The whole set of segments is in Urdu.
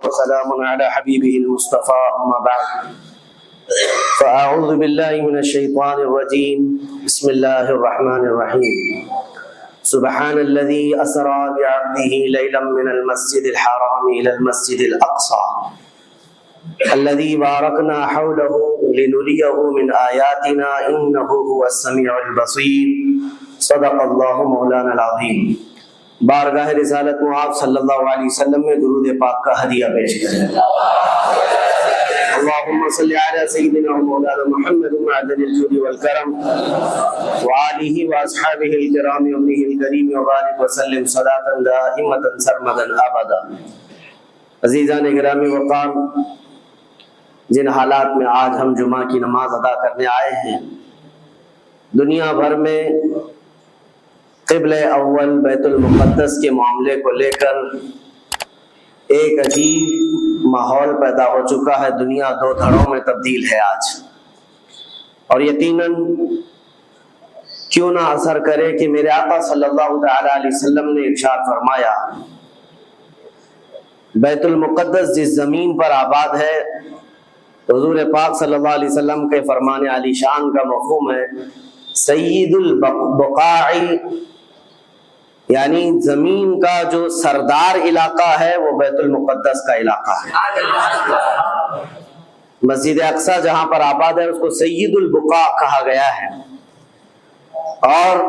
وسلام على حبيبه المصطفى أما بعد فأعوذ بالله من الشيطان الرجيم بسم الله الرحمن الرحيم سبحان الذي أسرى بعبده ليلا من المسجد الحرام إلى المسجد الأقصى الذي باركنا حوله لنريه من آياتنا إنه هو السميع البصير صدق الله مولانا العظيم۔ بارگاہ رسالت معاذ صلی اللہ علیہ وسلم میں درود پاک کا ہدیہ پیش کریں۔ اللهم صل على سيدنا ومولانا محمد معدن الجود والكرم وآله وأصحابه الكرام وابنه الكريم وبارك وسلم صلاة دائمة سرمدا أبدا۔ عزیزان گرامی وقار، جن حالات میں آج ہم جمعہ کی نماز ادا کرنے آئے ہیں، دنیا بھر میں قبل اول بیت المقدس کے معاملے کو لے کر ایک عجیب ماحول پیدا ہو چکا ہے۔ دنیا دو دھڑوں میں تبدیل ہے آج، اور یقیناً کیوں نہ اثر کرے کہ میرے آقا صلی اللہ تعالی علیہ وسلم نے ارشاد فرمایا، بیت المقدس جس زمین پر آباد ہے، حضور پاک صلی اللہ علیہ وسلم کے فرمان علی شان کا مفہوم ہے سید البقاع، یعنی زمین کا جو سردار علاقہ ہے وہ بیت المقدس کا علاقہ ہے۔ مسجد اقصی جہاں پر آباد ہے اس کو سید البقاع کہا گیا ہے، اور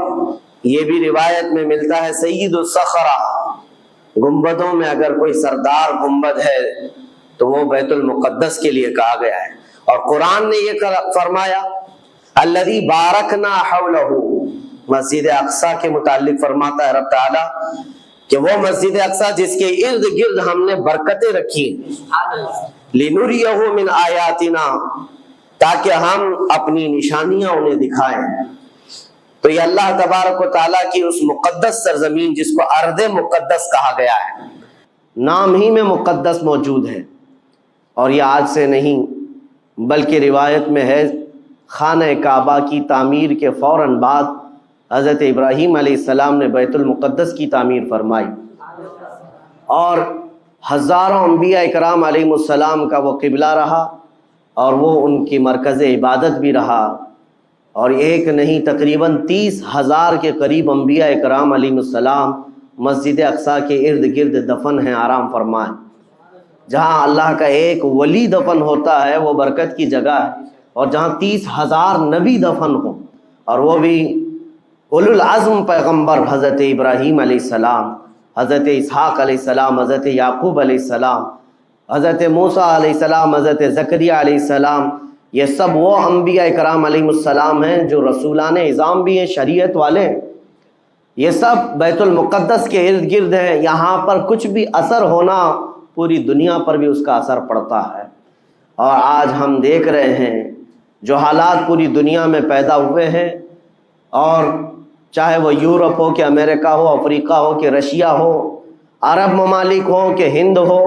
یہ بھی روایت میں ملتا ہے سید الصخرہ، گنبدوں میں اگر کوئی سردار گنبد ہے تو وہ بیت المقدس کے لیے کہا گیا ہے۔ اور قرآن نے یہ فرمایا الذی بارکنا حولہ، مسجد اقصی کے متعلق فرماتا ہے رب تعالیٰ کہ وہ مسجد اقصی جس کے ارد گرد ہم نے برکتیں رکھی لنریہ من آیاتنا، تاکہ ہم اپنی نشانیاں انہیں دکھائیں۔ تو یہ اللہ تبارک و تعالیٰ کی اس مقدس سرزمین جس کو ارض مقدس کہا گیا ہے، نام ہی میں مقدس موجود ہے، اور یہ آج سے نہیں بلکہ روایت میں ہے خانہ کعبہ کی تعمیر کے فوراً بعد حضرت ابراہیم علیہ السلام نے بیت المقدس کی تعمیر فرمائی، اور ہزاروں انبیاء اکرام علیہ السلام کا وہ قبلہ رہا، اور وہ ان کی مرکز عبادت بھی رہا، اور ایک نہیں تقریباً 30,000 کے قریب انبیاء اکرام علیہ السلام مسجد اقصی کے ارد گرد دفن ہیں، آرام فرمائیں۔ جہاں اللہ کا ایک ولی دفن ہوتا ہے وہ برکت کی جگہ ہے، اور جہاں 30,000 نبی دفن ہوں، اور وہ بھی اولو العزم پیغمبر حضرت ابراہیم علیہ السلام، حضرت اسحاق علیہ السلام، حضرت یعقوب علیہ السلام، حضرت موسیٰ علیہ السلام، حضرت زکریا علیہ السلام، یہ سب وہ انبیاء کرام علیہ السلام ہیں جو رسولان اعظام بھی ہیں، شریعت والے ہیں۔ یہ سب بیت المقدس کے ارد گرد ہیں، یہاں پر کچھ بھی اثر ہونا پوری دنیا پر بھی اس کا اثر پڑتا ہے۔ اور آج ہم دیکھ رہے ہیں جو حالات پوری دنیا میں پیدا ہوئے ہیں، اور چاہے وہ یورپ ہو کہ امریکہ ہو، افریقہ ہو کہ رشیا ہو، عرب ممالک ہو کہ ہند ہو،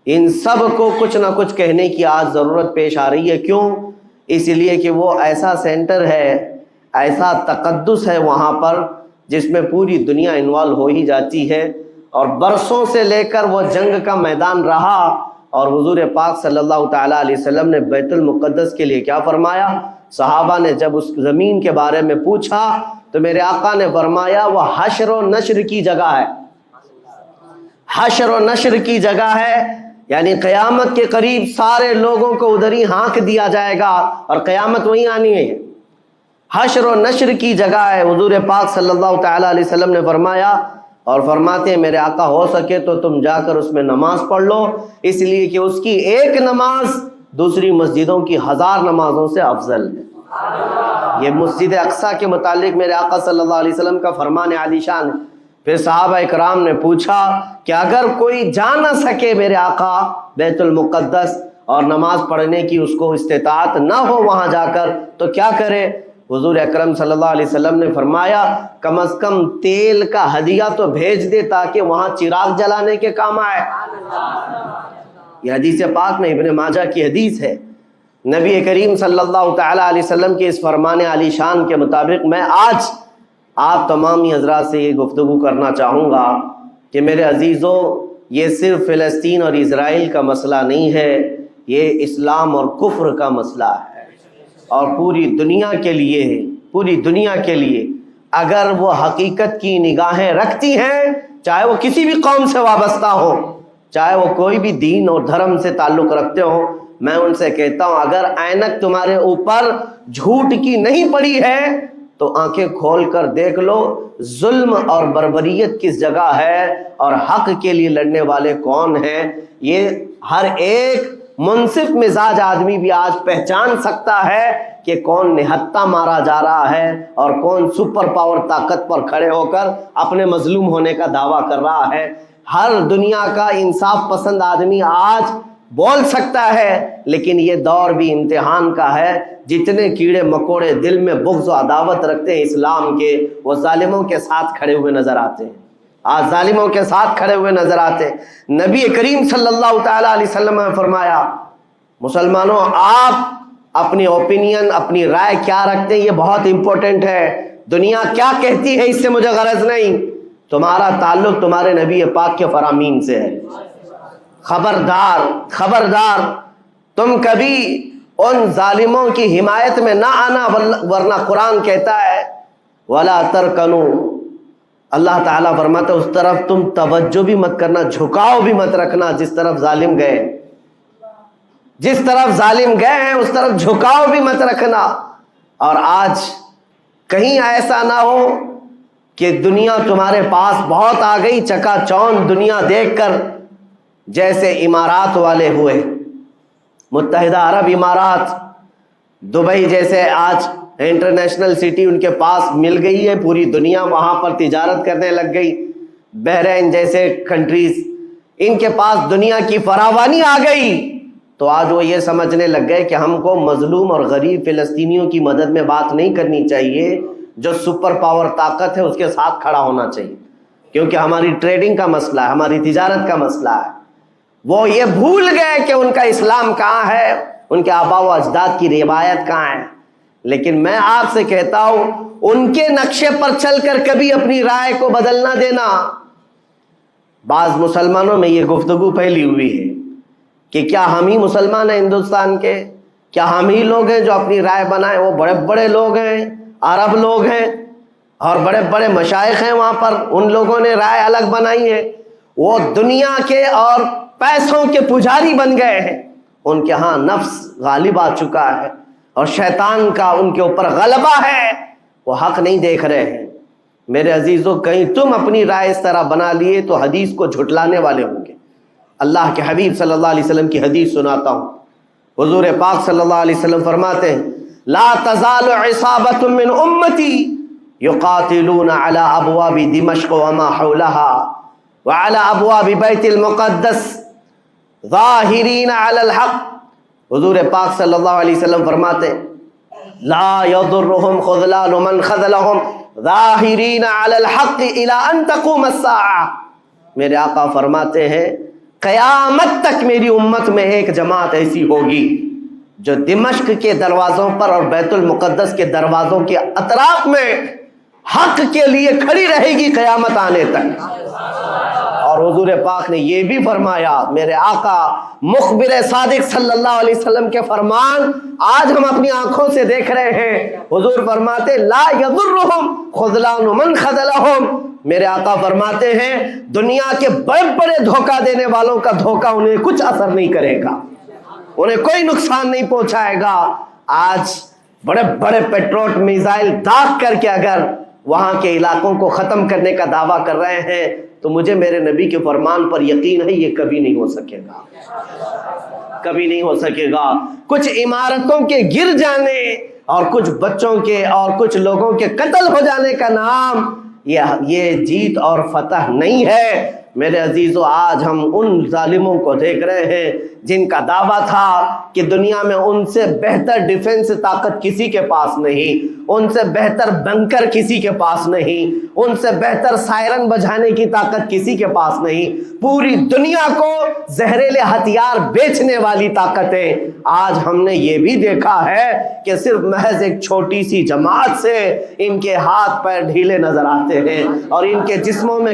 ان سب کو کچھ نہ کچھ کہنے کی آج ضرورت پیش آ رہی ہے۔ کیوں؟ اس لیے کہ وہ ایسا سینٹر ہے، ایسا تقدس ہے وہاں پر جس میں پوری دنیا انوالو ہو ہی جاتی ہے، اور برسوں سے لے کر وہ جنگ کا میدان رہا، اور حضور پاک صلی اللہ تعالیٰ علیہ وسلم نے بیت المقدس کے لیے کیا فرمایا؟ صحابہ نے جب اس زمین کے بارے میں پوچھا تو میرے آقا نے فرمایا وہ حشر و نشر کی جگہ ہے، حشر و نشر کی جگہ ہے، یعنی قیامت کے قریب سارے لوگوں کو ادھر ہی ہانک دیا جائے گا، اور قیامت وہیں آنی ہے۔ حشر و نشر کی جگہ ہے، حضور پاک صلی اللہ تعالیٰ علیہ وسلم نے فرمایا، اور فرماتے ہیں میرے آقا ہو سکے تو تم جا کر اس میں نماز پڑھ لو، اس لیے کہ اس کی ایک نماز دوسری مسجدوں کی 1000 نمازوں سے افضل ہے۔ یہ مسجد اقصی کے متعلق میرے آقا صلی اللہ علیہ وسلم کا فرمان علی شان ہے۔ پھر صحابہ اکرام نے پوچھا کہ اگر کوئی جا نہ سکے میرے آقا بیت المقدس اور نماز پڑھنے کی اس کو استطاعت نہ ہو وہاں جا کر تو کیا کرے؟ حضور اکرم صلی اللہ علیہ وسلم نے فرمایا کم از کم تیل کا ہدیہ تو بھیج دے تاکہ وہاں چراغ جلانے کے کام آئے۔ یہ حدیث پاک میں ابن ماجہ کی حدیث ہے۔ نبی کریم صلی اللہ تعالیٰ علیہ وسلم کے اس فرمان علی شان کے مطابق میں آج آپ تمامی حضرات سے یہ گفتگو کرنا چاہوں گا کہ میرے عزیزوں، یہ صرف فلسطین اور اسرائیل کا مسئلہ نہیں ہے، یہ اسلام اور کفر کا مسئلہ ہے، اور پوری دنیا کے لیے ہے، پوری دنیا کے لیے۔ اگر وہ حقیقت کی نگاہیں رکھتی ہیں، چاہے وہ کسی بھی قوم سے وابستہ ہو، چاہے وہ کوئی بھی دین اور دھرم سے تعلق رکھتے ہو، میں ان سے کہتا ہوں اگر اینک تمہارے اوپر جھوٹ کی نہیں پڑی ہے تو آنکھیں کھول کر دیکھ لو ظلم اور بربریت کس جگہ ہے اور حق کے لیے لڑنے والے کون ہیں۔ یہ ہر ایک منصف مزاج آدمی بھی آج پہچان سکتا ہے کہ کون نہتہ مارا جا رہا ہے اور کون سپر پاور طاقت پر کھڑے ہو کر اپنے مظلوم ہونے کا دعویٰ کر رہا ہے۔ ہر دنیا کا انصاف پسند آدمی آج بول سکتا ہے، لیکن یہ دور بھی امتحان کا ہے۔ جتنے کیڑے مکوڑے دل میں بغض و عداوت رکھتے ہیں اسلام کے، وہ ظالموں کے ساتھ کھڑے ہوئے نظر آتے ہیں، آج ظالموں کے ساتھ کھڑے ہوئے نظر آتے ہیں۔ نبی کریم صلی اللہ تعالیٰ علیہ وسلم نے فرمایا مسلمانوں آپ اپنی اوپینین، اپنی رائے کیا رکھتے ہیں یہ بہت امپورٹنٹ ہے، دنیا کیا کہتی ہے اس سے مجھے غرض نہیں، تمہارا تعلق تمہارے نبی پاک کے فرامین سے ہے۔ خبردار خبردار تم کبھی ان ظالموں کی حمایت میں نہ آنا، ورنہ قرآن کہتا ہے وَلَا تَرْكَنُوا، اللہ تعالیٰ فرماتا ہے اس طرف تم توجہ بھی مت کرنا، جھکاؤ بھی مت رکھنا، جس طرف ظالم گئے، جس طرف ظالم گئے ہیں اس طرف جھکاؤ بھی مت رکھنا۔ اور آج کہیں ایسا نہ ہو کہ دنیا تمہارے پاس بہت آ گئی، چکا چوند دنیا دیکھ کر جیسے امارات والے ہوئے، متحدہ عرب امارات، دبئی جیسے آج انٹرنیشنل سٹی ان کے پاس مل گئی ہے، پوری دنیا وہاں پر تجارت کرنے لگ گئی، بحرین جیسے کنٹریز، ان کے پاس دنیا کی فراوانی آ گئی، تو آج وہ یہ سمجھنے لگ گئے کہ ہم کو مظلوم اور غریب فلسطینیوں کی مدد میں بات نہیں کرنی چاہیے، جو سپر پاور طاقت ہے اس کے ساتھ کھڑا ہونا چاہیے، کیونکہ ہماری ٹریڈنگ کا مسئلہ ہے، ہماری تجارت کا مسئلہ ہے۔ وہ یہ بھول گئے کہ ان کا اسلام کہاں ہے، ان کے آباء و اجداد کی روایت کہاں ہے۔ لیکن میں آپ سے کہتا ہوں ان کے نقشے پر چل کر کبھی اپنی رائے کو بدل نہ دینا۔ بعض مسلمانوں میں یہ گفتگو پھیلی ہوئی ہے کہ کیا ہم ہی مسلمان ہیں ہندوستان کے، کیا ہم ہی لوگ ہیں جو اپنی رائے بنائیں، وہ بڑے بڑے لوگ ہیں، عرب لوگ ہیں اور بڑے بڑے مشائخ ہیں وہاں پر، ان لوگوں نے رائے الگ بنائی ہے، وہ دنیا کے اور پیسوں کے پجاری بن گئے ہیں، ان کے ہاں نفس غالب آ چکا ہے اور شیطان کا ان کے اوپر غلبہ ہے، وہ حق نہیں دیکھ رہے ہیں۔ میرے عزیزو کہیں تم اپنی رائے اس طرح بنا لیے تو حدیث کو جھٹلانے والے ہوں گے۔ اللہ کے حبیب صلی اللہ علیہ وسلم کی حدیث سناتا ہوں، حضور پاک صلی اللہ علیہ وسلم فرماتے ہیں لا تزال عصابۃ من امتی یقاتلون علی ابواب دمشق وما حولها وعلى ابواب بیت المقدس ظاہرین علی الحق۔ حضور پاک صلی اللہ علیہ وسلم فرماتے لا یضرهم خذلان من خذلهم ظاہرین علی الحق الى ان تقوم الساعہ۔ میرے آقا فرماتے ہیں قیامت تک میری امت میں ایک جماعت ایسی ہوگی جو دمشق کے دروازوں پر اور بیت المقدس کے دروازوں کے اطراف میں حق کے لیے کھڑی رہے گی قیامت آنے تک۔ اور حضور پاک نے یہ بھی فرمایا، میرے آقا مخبر صادق صلی اللہ علیہ وسلم کے فرمان آج ہم اپنی آنکھوں سے دیکھ رہے ہیں، حضور فرماتے لا یضرهم خذلان من خذلهم۔ میرے آقا فرماتے ہیں دنیا کے بڑے بڑے دھوکہ دینے والوں کا دھوکہ انہیں کچھ اثر نہیں کرے گا، انہیں کوئی نقصان نہیں پہنچائے گا۔ آج بڑے بڑے پیٹروٹ میزائل داغ کر کے اگر وہاں کے علاقوں کو ختم کرنے کا دعویٰ کر رہے ہیں تو مجھے میرے نبی کے فرمان پر یقین ہے یہ کبھی نہیں ہو سکے گا، کبھی نہیں ہو سکے گا۔ کچھ عمارتوں کے گر جانے اور کچھ بچوں کے اور کچھ لوگوں کے قتل ہو جانے کا نام یہ جیت اور فتح نہیں ہے۔ میرے عزیزو آج ہم ان ظالموں کو دیکھ رہے ہیں جن کا دعویٰ تھا کہ دنیا میں ان سے بہتر ڈیفنس طاقت کسی کے پاس نہیں، ان سے بہتر بنکر کسی کے پاس نہیں، ان سے بہتر سائرن بجانے کی طاقت کسی کے پاس نہیں، پوری دنیا کو زہریلے ہتھیار بیچنے والی طاقتیں۔ آج ہم نے یہ بھی دیکھا ہے کہ صرف محض ایک چھوٹی سی جماعت سے ان کے ہاتھ پیر ڈھیلے نظر آتے ہیں اور ان کے جسموں میں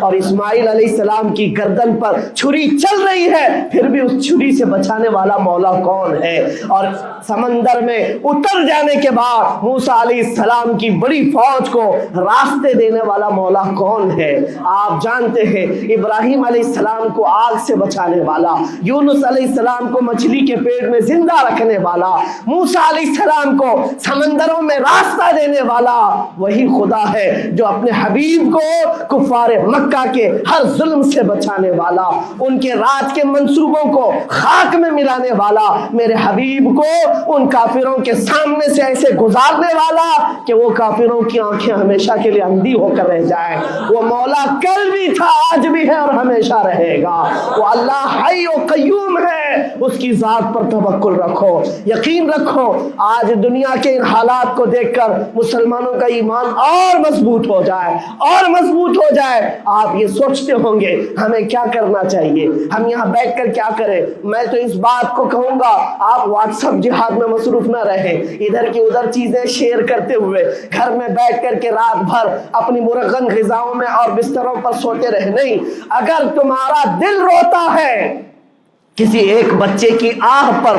اور اسماعیل علیہ السلام کی گردن پر چھری چل رہی ہے، پھر بھی اس چھری سے بچانے والا مولا کون ہے؟ اور سمندر میں اتر جانے کے بعد موسیٰ علیہ السلام کی بڑی فوج کو راستے دینے والا مولا کون ہے؟ آپ جانتے ہیں ابراہیم علیہ السلام کو آگ سے بچانے والا، یونس علیہ السلام کو مچھلی کے پیٹ میں زندہ رکھنے والا، موسیٰ علیہ السلام کو سمندروں میں راستہ دینے والا وہی خدا ہے جو اپنے حبیب کو کفار مکہ کے ہر ظلم سے بچانے والا، ان کے رات کے منصوبوں کو خاک میں ملانے والا، میرے حبیب کو ان کافروں کے سامنے سے ایسے گزارنے والا کہ وہ کافروں کی آنکھیں ہمیشہ کے لیے اندھی ہو کر رہ جائیں۔ وہ مولا کل بھی تھا، آج بھی ہے اور ہمیشہ رہے گا۔ وہ اللہ حی و قیوم ہے، اس کی ذات پر توکل رکھو، یقین رکھو۔ آج دنیا کے ان حالات کو دیکھ کر مسلمانوں کا ایمان اور مضبوط ہو جائے اور مضبوط ہو جائے۔ آپ یہ سوچتے ہوں گے ہمیں کیا کرنا چاہیے، ہم یہاں بیٹھ کر کیا کریں؟ میں تو اس بات کو کہوں گا آپ واٹس ایپ جہاد میں مصروف نہ رہیں، ادھر کی ادھر چیزیں شیئر کرتے ہوئے گھر میں بیٹھ کر کے رات بھر اپنی مرغن غذاؤں میں اور بستروں پر سوتے رہے نہیں۔ اگر تمہارا دل روتا ہے کسی ایک بچے کی آہ پر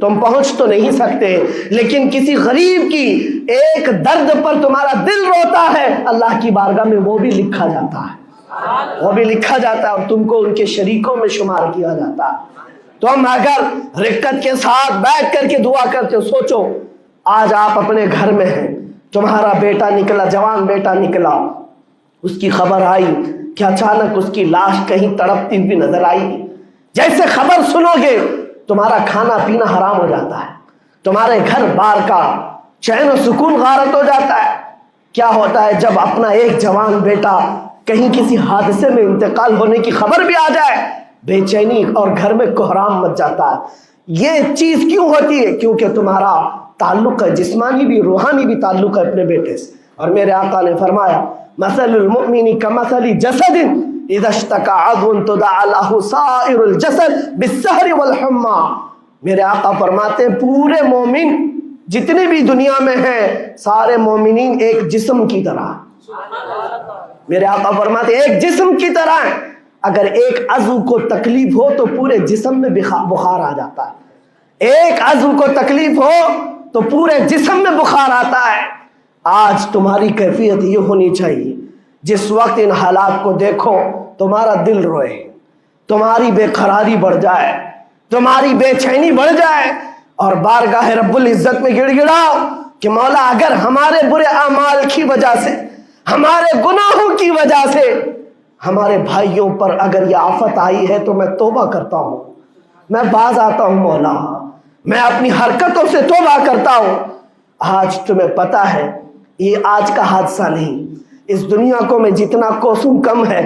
تم پہنچ تو نہیں سکتے، لیکن کسی غریب کی ایک درد پر تمہارا دل روتا ہے، اللہ کی بارگاہ میں وہ بھی لکھا جاتا ہے، وہ بھی لکھا جاتا ہے اور تم کو ان کے شریکوں میں شمار کیا جاتا ہے۔ تم اگر رقت کے ساتھ بیٹھ کر کے دعا کرتے ہو، سوچو آج آپ اپنے گھر میں ہیں، تمہارا بیٹا نکلا، جوان بیٹا نکلا، اس کی خبر آئی کہ اچانک اس کی لاش کہیں تڑپتی ہوئی نظر آئی، جیسے خبر سنو گے تمہارا کھانا پینا حرام ہو جاتا ہے، تمہارے گھر بار کا چین و سکون غارت ہو جاتا ہے۔ کیا ہوتا ہے جب اپنا ایک جوان بیٹا کہیں کسی حادثے میں انتقال ہونے کی خبر بھی آ جائے، بے چینی اور گھر میں کوہرام مچ جاتا ہے۔ یہ چیز کیوں ہوتی ہے؟ کیونکہ تمہارا تعلق ہے، جسمانی بھی روحانی بھی تعلق ہے اپنے بیٹے سے۔ اور میرے آقا نے فرمایا مثل المؤمن کمثل جسد اذا اشتكى عضو تداعى له سائر الجسد بالسهر والحمى۔ میرے آقا فرماتے ہیں پورے مومن جتنے بھی دنیا میں ہیں سارے مومنین ایک جسم کی طرح، میرے آقا فرماتے ہیں ایک جسم کی طرح، اگر ایک عضو کو تکلیف ہو تو پورے جسم میں بخار آ جاتا ہے، ایک عضو کو تکلیف ہو تو پورے جسم میں بخار آتا ہے۔ آج تمہاری کیفیت یہ ہونی چاہیے جس وقت ان حالات کو دیکھو تمہارا دل روئے، تمہاری بے قراری بڑھ جائے، تمہاری بے چینی بڑھ جائے اور بارگاہ رب العزت میں گڑ گڑاؤ کہ مولا اگر ہمارے برے اعمال کی وجہ سے، ہمارے گناہوں کی وجہ سے ہمارے بھائیوں پر اگر یہ آفت آئی ہے تو میں توبہ کرتا ہوں، میں باز آتا ہوں مولا، میں اپنی حرکتوں سے توبہ کرتا ہوں۔ آج تمہیں پتہ ہے یہ آج کا حادثہ نہیں، اس دنیا کو میں جتنا کوسوں کم ہے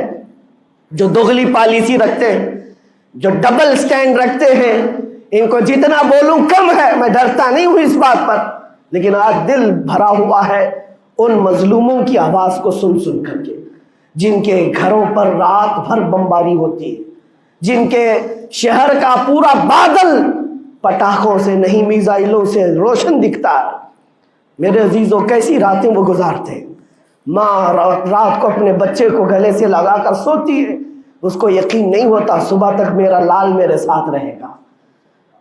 جو دغلی پالیسی رکھتے ہیں، جو ڈبل سٹینڈ رکھتے ہیں، ان کو جتنا بولوں کم ہے، میں ڈرتا نہیں ہوں اس بات پر، لیکن آج دل بھرا ہوا ہے ان مظلوموں کی آواز کو سن سن کر کے، جن کے گھروں پر رات بھر بمباری ہوتی ہے، جن کے شہر کا پورا بادل پٹاخوں سے نہیں میزائلوں سے روشن دکھتا ہے۔ میرے عزیزوں کیسی راتیں وہ گزارتے ہیں، ماں رات کو اپنے بچے کو گلے سے لگا کر سوتی ہے، اس کو یقین نہیں ہوتا صبح تک میرا لال میرے ساتھ رہے گا،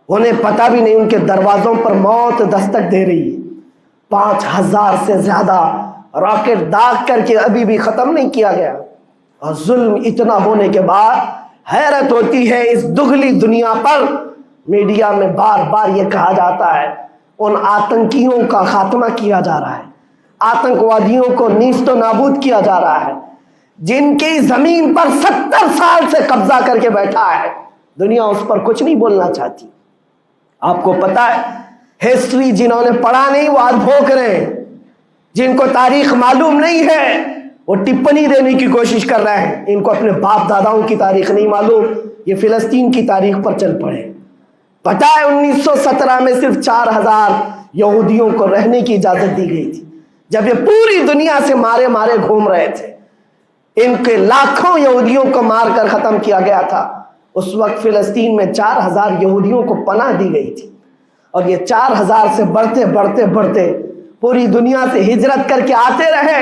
انہیں پتہ بھی نہیں ان کے دروازوں پر موت دستک دے رہی ہے۔ 5000 سے زیادہ راکٹ داغ کر کے ابھی بھی ختم نہیں کیا گیا، اور ظلم اتنا ہونے کے بعد حیرت ہوتی ہے اس دگلی دنیا پر میڈیا میں بار بار یہ کہا جاتا ہے ان آتنکیوں کا خاتمہ کیا جا رہا ہے، آتنکوادیوں کو نیست و نابود کیا جا رہا ہے، جن کی زمین پر 70 سال سے قبضہ کر کے بیٹھا ہے، دنیا اس پر کچھ نہیں بولنا چاہتی۔ آپ کو پتا ہے ہسٹری جنہوں نے پڑھا نہیں وہ آج بھوک رہے ہیں، جن کو تاریخ معلوم نہیں ہے وہ ٹپنی دینے کی کوشش کر رہے ہیں، ان کو اپنے باپ داداؤں کی تاریخ نہیں معلوم، یہ فلسطین کی تاریخ پر چل پڑے۔ پتہ ہے 1917 میں صرف 4000 یہودیوں کو رہنے کی اجازت دی گئی تھی، جب یہ پوری دنیا سے مارے مارے گھوم رہے تھے، ان کے لاکھوں یہودیوں کو مار کر ختم کیا گیا تھا۔ اس وقت فلسطین میں 4000 یہودیوں کو پناہ دی گئی تھی، اور یہ 4000 سے بڑھتے بڑھتے بڑھتے پوری دنیا سے ہجرت کر کے آتے رہے،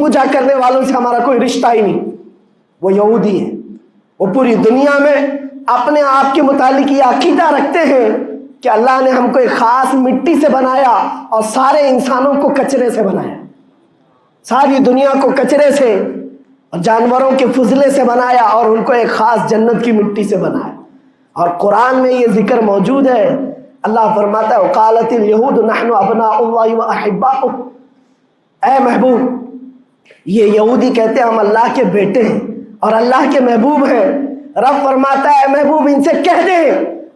پوجا کرنے والوں سے ہمارا کوئی رشتہ ہی نہیں، وہ یہودی ہیں۔ وہ پوری دنیا میں اپنے آپ کے متعلق یہ عقیدہ رکھتے ہیں کہ اللہ نے ہم کو ایک خاص مٹی سے بنایا اور سارے انسانوں کو کچرے سے بنایا، ساری دنیا کو کچرے سے اور جانوروں کے فضلے سے بنایا اور ان کو ایک خاص جنت کی مٹی سے بنایا۔ اور قرآن میں یہ ذکر موجود ہے، اللہ فرماتا ہے وقالت الیہود نحن ابناء اللہ واحباؤہ، اے محبوب یہ یہودی کہتے ہیں ہم اللہ کے بیٹے ہیں اور اللہ کے محبوب ہیں۔ رب فرماتا ہے اے محبوب ان سے کہہ دے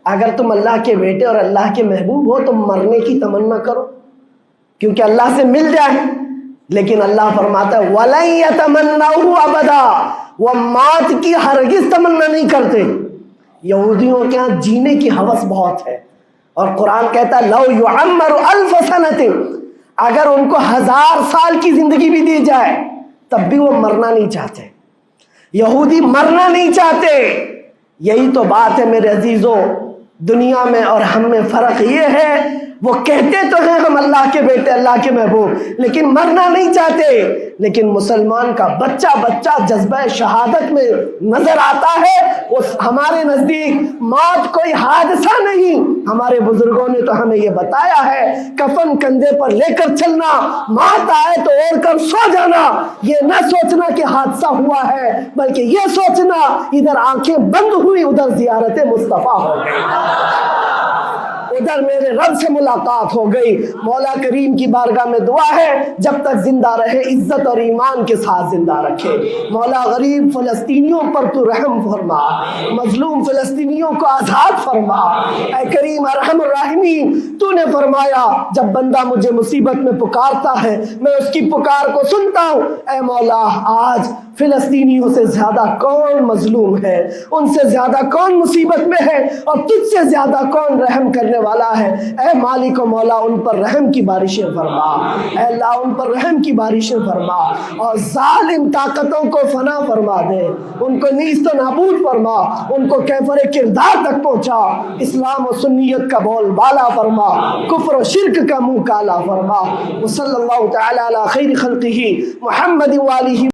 اگر تم اللہ کے بیٹے اور اللہ کے محبوب ہو تو مرنے کی تمنا کرو کیونکہ اللہ سے مل جائے، لیکن اللہ فرماتا ہے وَلَن يَتَمَنَّوْهُ أَبَدًا، وہ موت کی ہرگز تمنا نہیں کرتے۔ یہودیوں کے ہاں جینے کی ہوس بہت ہے، اور قرآن کہتا ہے لَوْ يُعَمَّرُ أَلْفَ سَنَةٍ، اگر ان کو 1000 سال کی زندگی بھی دی جائے تب بھی وہ مرنا نہیں چاہتے۔ یہودی مرنا نہیں چاہتے۔ یہی تو بات ہے میرے عزیزوں، دنیا میں اور ہم میں فرق یہ ہے وہ کہتے تو ہیں ہم اللہ کے بیٹے اللہ کے محبوب لیکن مرنا نہیں چاہتے۔ لیکن مسلمان کا بچہ جذبہ شہادت میں نظر آتا ہے، وہ ہمارے نزدیک موت کوئی حادثہ نہیں۔ ہمارے بزرگوں نے تو ہمیں یہ بتایا ہے کفن کندھے پر لے کر چلنا، موت آئے تو اوڑھ کر سو جانا، یہ نہ سوچنا کہ حادثہ ہوا ہے بلکہ یہ سوچنا ادھر آنکھیں بند ہوئی ادھر زیارت مصطفیٰ ہو گئی، ادھر میرے رب سے ملاقات ہو گئی۔ مولا کریم کی بارگاہ میں دعا ہے جب تک زندہ رہے عزت اور ایمان کے ساتھ زندہ رکھے۔ مولا غریب فلسطینیوں پر تو رحم فرما، مظلوم فلسطینیوں کو آزاد فرما۔ اے کریم ارحم الراحمین، تو نے فرمایا جب بندہ مجھے مصیبت میں پکارتا ہے میں اس کی پکار کو سنتا ہوں۔ اے مولا آج فلسطینیوں سے زیادہ کون مظلوم ہے، ان سے زیادہ کون مصیبت میں ہے اور تجھ سے زیادہ کون رحم کرنے والا ہے۔ اے مالک و مولا ان پر رحم کی بارشیں فرما، اے اللہ ان پر رحم کی بارشیں فرما اور ظالم طاقتوں کو فنا فرما دے، ان کو نیست و نابود فرما، ان کو کیفر کردار تک پہنچا، اسلام و سنیت کا بول بالا فرما، کفر و شرک کا منہ کالا فرما۔ وصلی اللہ تعالی علی خیر خلقہ محمد وآلہ